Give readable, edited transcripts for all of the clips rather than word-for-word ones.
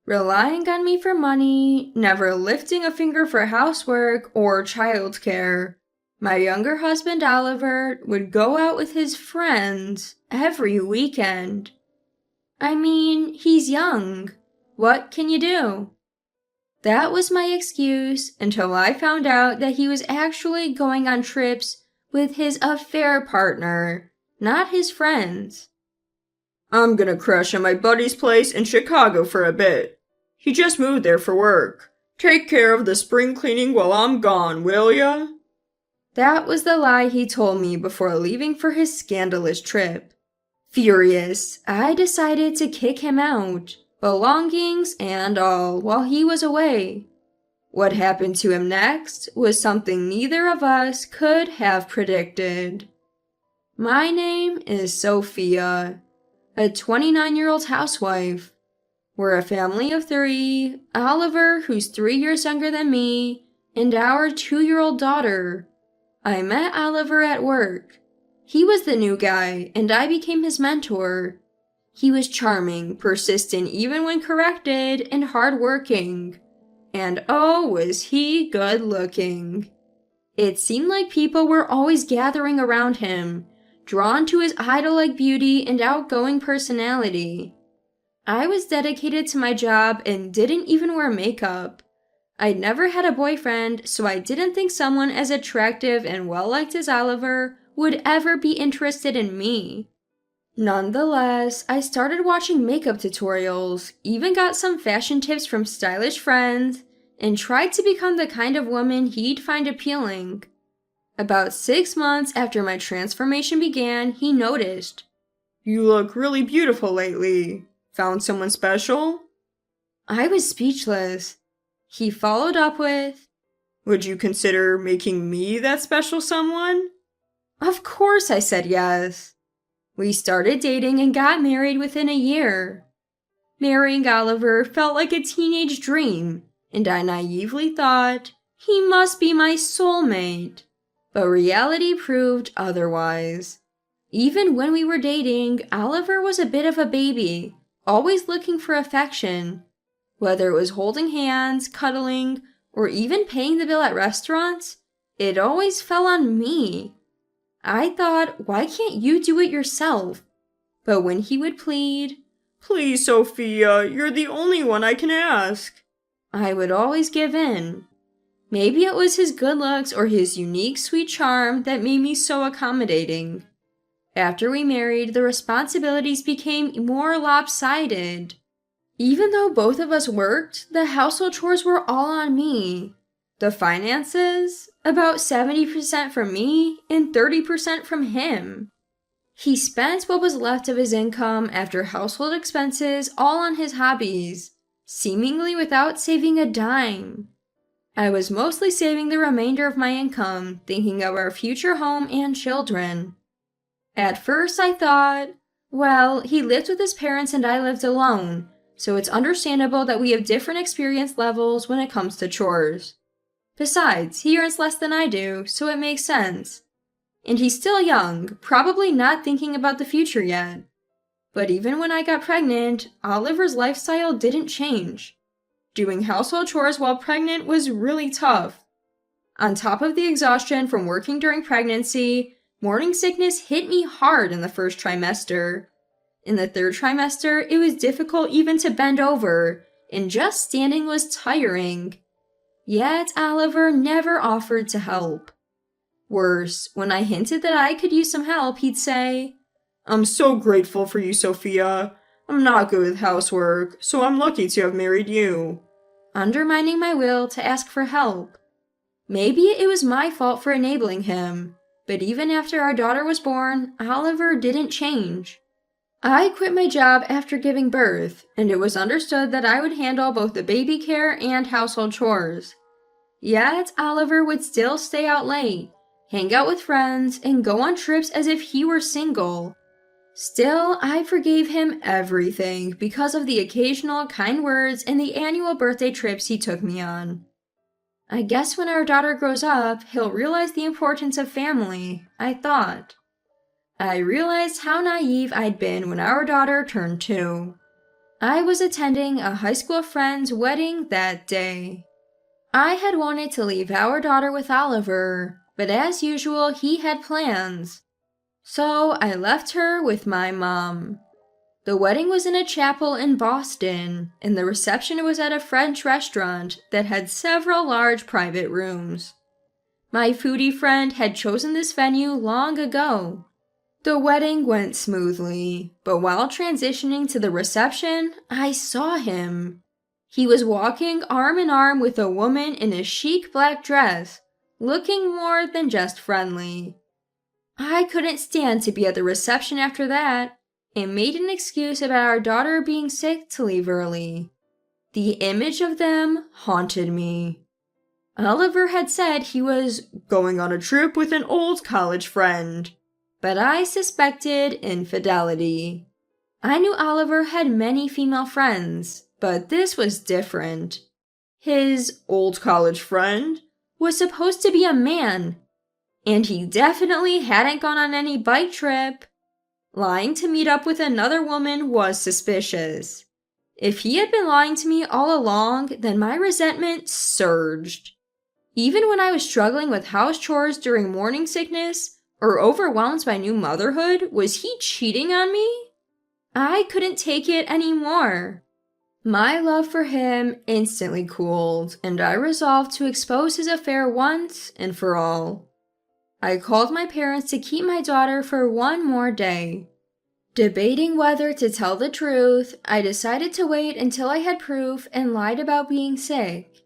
relying on me for money, never lifting a finger for housework or childcare. My younger husband, Oliver, would go out with his friends every weekend. I mean, he's young. What can you do? That was my excuse until I found out that he was actually going on trips with his affair partner, not his friends. I'm gonna crash at my buddy's place in Chicago for a bit. He just moved there for work. Take care of the spring cleaning while I'm gone, will ya? That was the lie he told me before leaving for his scandalous trip. Furious, I decided to kick him out, belongings and all, while he was away. What happened to him next was something neither of us could have predicted. My name is Sophia, a 29-year-old housewife. We're a family of 3, Oliver, who's 3 years younger than me, and our 2-year-old daughter. I met Oliver at work. He was the new guy, and I became his mentor. He was charming, persistent even when corrected, and hardworking. And oh, was he good-looking. It seemed like people were always gathering around him, drawn to his idol-like beauty and outgoing personality. I was dedicated to my job and didn't even wear makeup. I'd never had a boyfriend, so I didn't think someone as attractive and well-liked as Oliver would ever be interested in me. Nonetheless, I started watching makeup tutorials, even got some fashion tips from stylish friends, and tried to become the kind of woman he'd find appealing. About 6 months after my transformation began, he noticed. You look really beautiful lately. Found someone special? I was speechless. He followed up with, Would you consider making me that special someone? Of course I said yes. We started dating and got married within a year. Marrying Oliver felt like a teenage dream, and I naively thought, he must be my soulmate. But reality proved otherwise. Even when we were dating, Oliver was a bit of a baby, always looking for affection. Whether it was holding hands, cuddling, or even paying the bill at restaurants, it always fell on me. I thought, why can't you do it yourself? But when he would plead, Please, Sophia, you're the only one I can ask, I would always give in. Maybe it was his good looks or his unique sweet charm that made me so accommodating. After we married, the responsibilities became more lopsided. Even though both of us worked, the household chores were all on me. The finances, about 70% from me and 30% from him. He spent what was left of his income after household expenses all on his hobbies, seemingly without saving a dime. I was mostly saving the remainder of my income, thinking of our future home and children. At first I thought, well, he lived with his parents and I lived alone, so it's understandable that we have different experience levels when it comes to chores. Besides, he earns less than I do, so it makes sense. And he's still young, probably not thinking about the future yet. But even when I got pregnant, Oliver's lifestyle didn't change. Doing household chores while pregnant was really tough. On top of the exhaustion from working during pregnancy, morning sickness hit me hard in the first trimester. In the third trimester, it was difficult even to bend over, and just standing was tiring. Yet Oliver never offered to help. Worse, when I hinted that I could use some help, he'd say, I'm so grateful for you, Sophia. I'm not good with housework, so I'm lucky to have married you. Undermining my will to ask for help. Maybe it was my fault for enabling him, but even after our daughter was born, Oliver didn't change. I quit my job after giving birth, and it was understood that I would handle both the baby care and household chores. Yet Oliver would still stay out late, hang out with friends, and go on trips as if he were single. Still, I forgave him everything because of the occasional kind words and the annual birthday trips he took me on. I guess when our daughter grows up, he'll realize the importance of family, I thought. I realized how naive I'd been when our daughter turned 2. I was attending a high school friend's wedding that day. I had wanted to leave our daughter with Oliver, but as usual, he had plans. So I left her with my mom. The wedding was in a chapel in Boston, and the reception was at a French restaurant that had several large private rooms. My foodie friend had chosen this venue long ago. The wedding went smoothly, but while transitioning to the reception, I saw him. He was walking arm in arm with a woman in a chic black dress, looking more than just friendly. I couldn't stand to be at the reception after that, and made an excuse about our daughter being sick to leave early. The image of them haunted me. Oliver had said he was going on a trip with an old college friend, but I suspected infidelity. I knew Oliver had many female friends, but this was different. His old college friend was supposed to be a man, and he definitely hadn't gone on any bike trip. Lying to meet up with another woman was suspicious. If he had been lying to me all along, then my resentment surged. Even when I was struggling with house chores during morning sickness, or overwhelmed by new motherhood, was he cheating on me? I couldn't take it anymore. My love for him instantly cooled, and I resolved to expose his affair once and for all. I called my parents to keep my daughter for one more day. Debating whether to tell the truth, I decided to wait until I had proof and lied about being sick.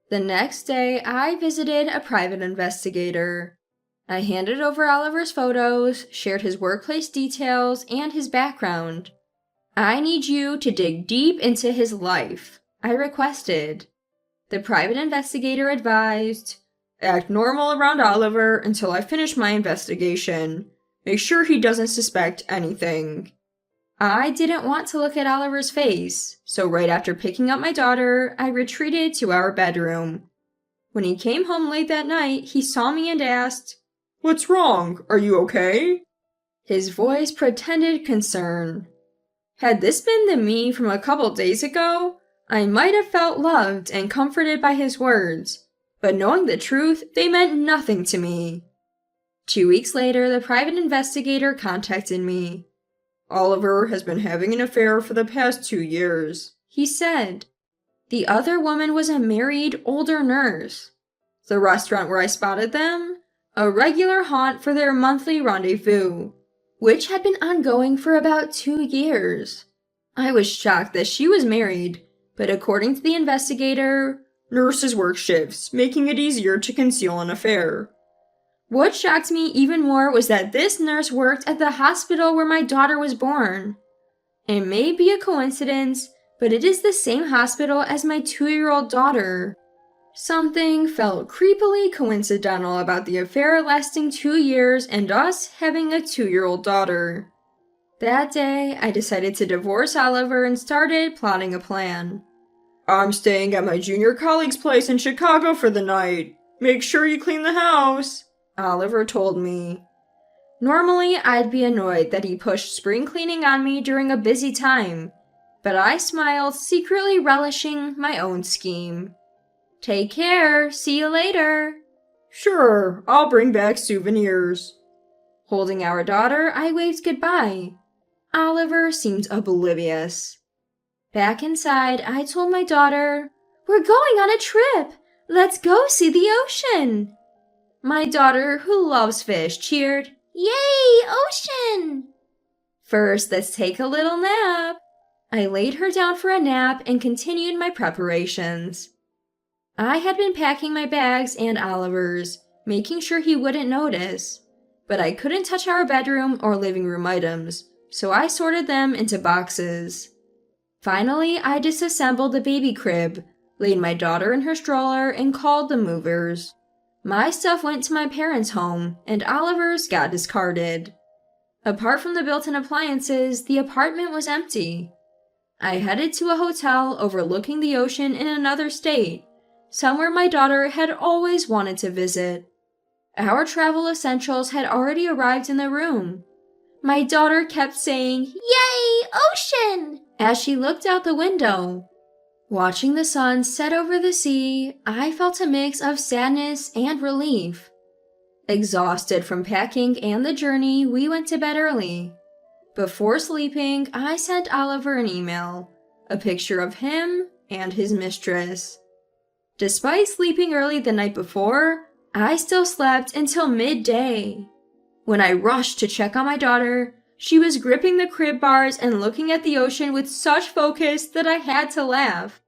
The next day, I visited a private investigator. I handed over Oliver's photos, shared his workplace details, and his background. I need you to dig deep into his life, I requested. The private investigator advised, act normal around Oliver until I finish my investigation. Make sure he doesn't suspect anything. I didn't want to look at Oliver's face, so right after picking up my daughter, I retreated to our bedroom. When he came home late that night, he saw me and asked, "What's wrong? Are you okay?" His voice pretended concern. Had this been the me from a couple days ago, I might have felt loved and comforted by his words, but knowing the truth, they meant nothing to me. 2 weeks later, the private investigator contacted me. Oliver has been having an affair for the past 2 years, he said. The other woman was a married, older nurse. The restaurant where I spotted them, a regular haunt for their monthly rendezvous, which had been ongoing for about 2 years. I was shocked that she was married, but according to the investigator, nurses work shifts, making it easier to conceal an affair. What shocked me even more was that this nurse worked at the hospital where my daughter was born. It may be a coincidence, but it is the same hospital as my 2-year-old daughter. Something felt creepily coincidental about the affair lasting 2 years and us having a 2-year-old daughter. That day, I decided to divorce Oliver and started plotting a plan. I'm staying at my junior colleague's place in Chicago for the night. Make sure you clean the house, Oliver told me. Normally, I'd be annoyed that he pushed spring cleaning on me during a busy time, but I smiled, secretly relishing my own scheme. Take care, see you later. Sure, I'll bring back souvenirs. Holding our daughter, I waved goodbye. Oliver seemed oblivious. Back inside, I told my daughter, "We're going on a trip! Let's go see the ocean!" My daughter, who loves fish, cheered, "Yay, ocean!" First, let's take a little nap. I laid her down for a nap and continued my preparations. I had been packing my bags and Oliver's, making sure he wouldn't notice, but I couldn't touch our bedroom or living room items, so I sorted them into boxes. Finally, I disassembled the baby crib, laid my daughter in her stroller, and called the movers. My stuff went to my parents' home, and Oliver's got discarded. Apart from the built-in appliances, the apartment was empty. I headed to a hotel overlooking the ocean in another state, somewhere my daughter had always wanted to visit. Our travel essentials had already arrived in the room. My daughter kept saying, "Yay, ocean!" as she looked out the window. Watching the sun set over the sea, I felt a mix of sadness and relief. Exhausted from packing and the journey, we went to bed early. Before sleeping, I sent Oliver an email, a picture of him and his mistress. Despite sleeping early the night before, I still slept until midday. When I rushed to check on my daughter, she was gripping the crib bars and looking at the ocean with such focus that I had to laugh.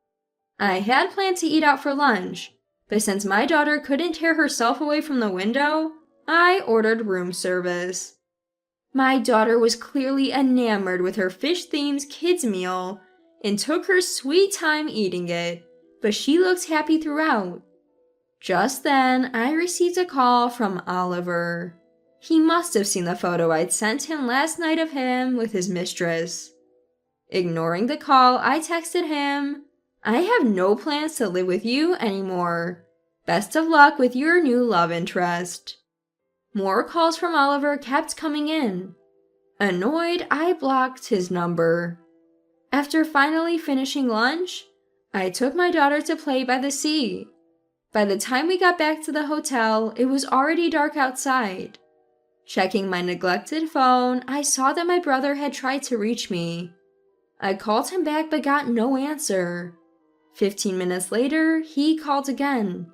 I had planned to eat out for lunch, but since my daughter couldn't tear herself away from the window, I ordered room service. My daughter was clearly enamored with her fish-themed kids meal and took her sweet time eating it, but she looked happy throughout. Just then, I received a call from Oliver. He must have seen the photo I'd sent him last night of him with his mistress. Ignoring the call, I texted him, "I have no plans to live with you anymore. Best of luck with your new love interest." More calls from Oliver kept coming in. Annoyed, I blocked his number. After finally finishing lunch, I took my daughter to play by the sea. By the time we got back to the hotel, it was already dark outside. Checking my neglected phone, I saw that my brother had tried to reach me. I called him back but got no answer. 15 minutes later, he called again.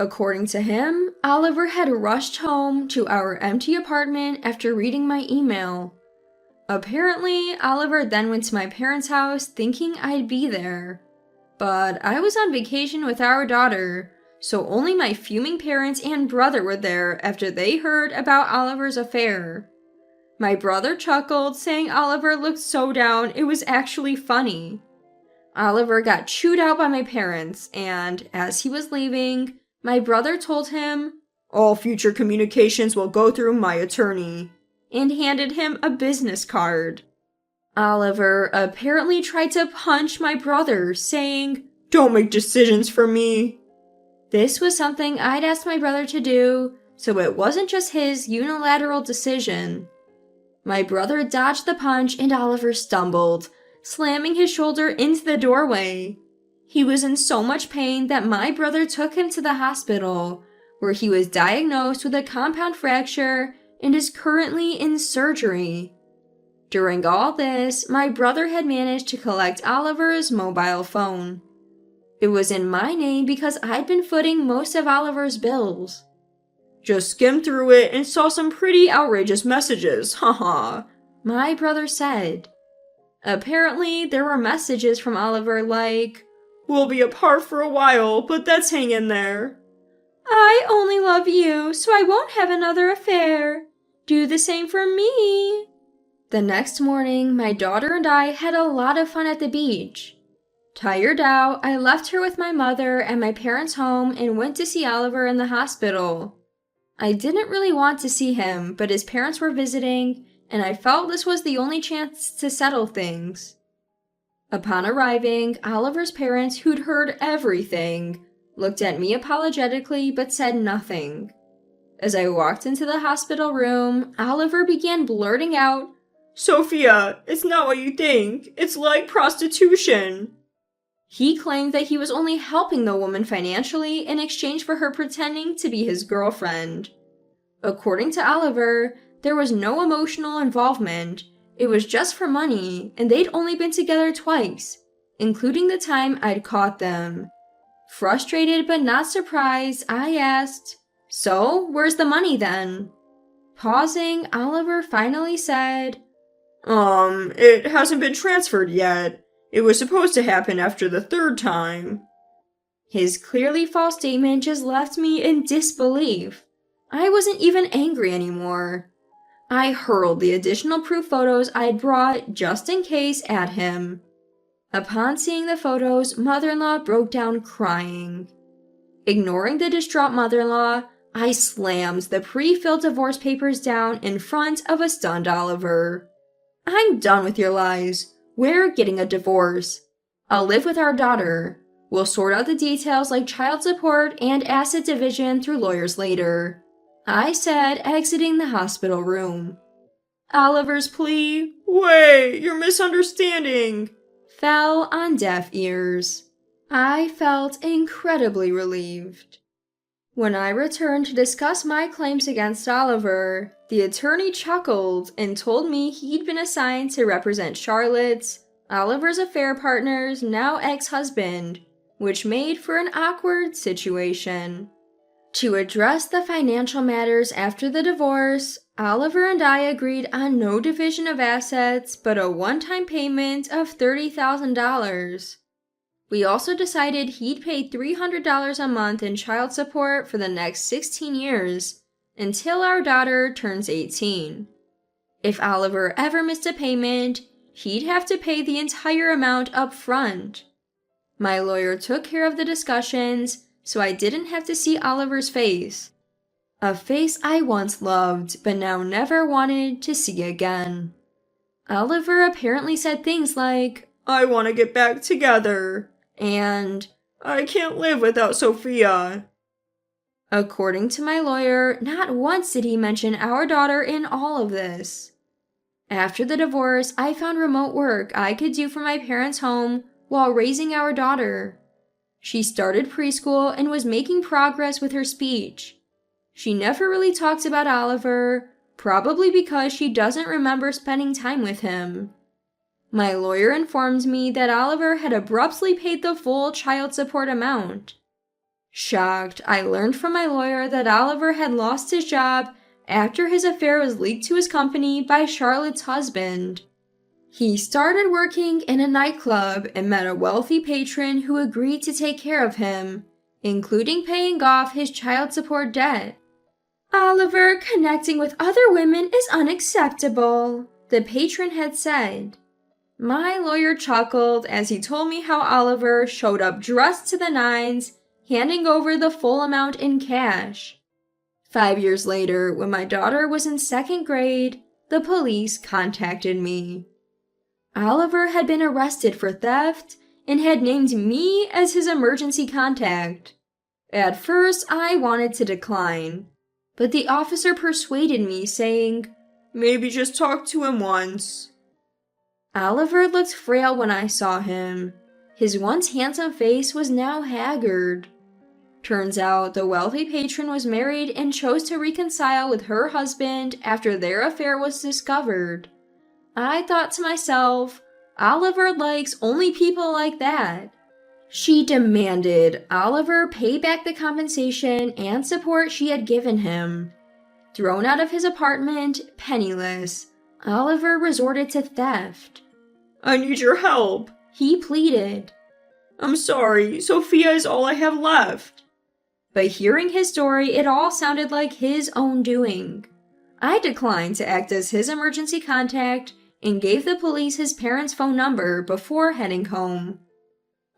According to him, Oliver had rushed home to our empty apartment after reading my email. Apparently, Oliver then went to my parents' house thinking I'd be there. But I was on vacation with our daughter, so only my fuming parents and brother were there after they heard about Oliver's affair. My brother chuckled, saying Oliver looked so down it was actually funny. Oliver got chewed out by my parents, and as he was leaving, my brother told him, "All future communications will go through my attorney," and handed him a business card. Oliver apparently tried to punch my brother, saying, "Don't make decisions for me." This was something I'd asked my brother to do, so it wasn't just his unilateral decision. My brother dodged the punch and Oliver stumbled, slamming his shoulder into the doorway. He was in so much pain that my brother took him to the hospital, where he was diagnosed with a compound fracture and is currently in surgery. During all this, my brother had managed to collect Oliver's mobile phone. It was in my name because I'd been footing most of Oliver's bills. "Just skimmed through it and saw some pretty outrageous messages, haha," my brother said. Apparently, there were messages from Oliver like, "We'll be apart for a while, but let's hang in there." "I only love you, so I won't have another affair. Do the same for me." The next morning, my daughter and I had a lot of fun at the beach. Tired out, I left her with my mother at my parents' home and went to see Oliver in the hospital. I didn't really want to see him, but his parents were visiting, and I felt this was the only chance to settle things. Upon arriving, Oliver's parents, who'd heard everything, looked at me apologetically but said nothing. As I walked into the hospital room, Oliver began blurting out, "Sophia, it's not what you think. It's like prostitution." He claimed that he was only helping the woman financially in exchange for her pretending to be his girlfriend. According to Oliver, there was no emotional involvement. It was just for money, and they'd only been together twice, including the time I'd caught them. Frustrated but not surprised, I asked, "So, where's the money then?" Pausing, Oliver finally said, It hasn't been transferred yet. It was supposed to happen after the third time." His clearly false statement just left me in disbelief. I wasn't even angry anymore. I hurled the additional proof photos I'd brought just in case at him. Upon seeing the photos, mother-in-law broke down crying. Ignoring the distraught mother-in-law, I slammed the pre-filled divorce papers down in front of a stunned Oliver. "I'm done with your lies. We're getting a divorce. I'll live with our daughter. We'll sort out the details like child support and asset division through lawyers later," I said, exiting the hospital room. Oliver's plea, "Wait, you're misunderstanding," fell on deaf ears. I felt incredibly relieved. When I returned to discuss my claims against Oliver, the attorney chuckled and told me he'd been assigned to represent Charlotte's, Oliver's affair partner's now ex-husband, which made for an awkward situation. To address the financial matters after the divorce, Oliver and I agreed on no division of assets but a one-time payment of $30,000. We also decided he'd pay $300 a month in child support for the next 16 years, until our daughter turns 18. If Oliver ever missed a payment, he'd have to pay the entire amount up front. My lawyer took care of the discussions, so I didn't have to see Oliver's face. A face I once loved, but now never wanted to see again. Oliver apparently said things like, "I want to get back together," and "I can't live without Sophia." According to my lawyer, not once did he mention our daughter in all of this. After the divorce, I found remote work I could do from my parents' home while raising our daughter. She started preschool and was making progress with her speech. She never really talks about Oliver, probably because she doesn't remember spending time with him. My lawyer informed me that Oliver had abruptly paid the full child support amount. Shocked, I learned from my lawyer that Oliver had lost his job after his affair was leaked to his company by Charlotte's husband. He started working in a nightclub and met a wealthy patron who agreed to take care of him, including paying off his child support debt. "Oliver connecting with other women is unacceptable," the patron had said. My lawyer chuckled as he told me how Oliver showed up dressed to the nines, handing over the full amount in cash. 5 years later, when my daughter was in 2nd grade, the police contacted me. Oliver had been arrested for theft and had named me as his emergency contact. At first, I wanted to decline, but the officer persuaded me, saying, "Maybe just talk to him once." Oliver looked frail when I saw him. His once handsome face was now haggard. Turns out the wealthy patron was married and chose to reconcile with her husband after their affair was discovered. I thought to myself, Oliver likes only people like that. She demanded Oliver pay back the compensation and support she had given him. Thrown out of his apartment, penniless, Oliver resorted to theft. "I need your help," he pleaded. "I'm sorry, Sophia is all I have left." But hearing his story, it all sounded like his own doing. I declined to act as his emergency contact and gave the police his parents' phone number before heading home.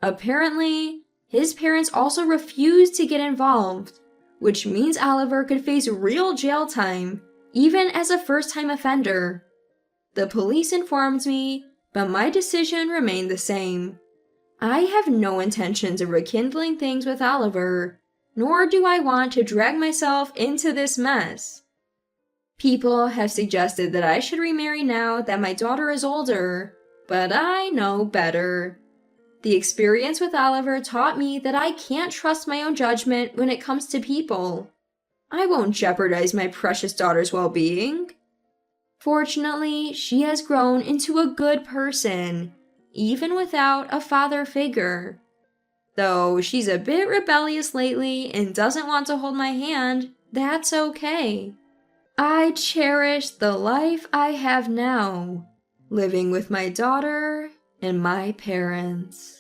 Apparently, his parents also refused to get involved, which means Oliver could face real jail time, even as a first-time offender. The police informed me, but my decision remained the same. I have no intentions of rekindling things with Oliver, nor do I want to drag myself into this mess. People have suggested that I should remarry now that my daughter is older, but I know better. The experience with Oliver taught me that I can't trust my own judgment when it comes to people. I won't jeopardize my precious daughter's well-being. Fortunately, she has grown into a good person, even without a father figure. Though she's a bit rebellious lately and doesn't want to hold my hand, that's okay. I cherish the life I have now, living with my daughter and my parents.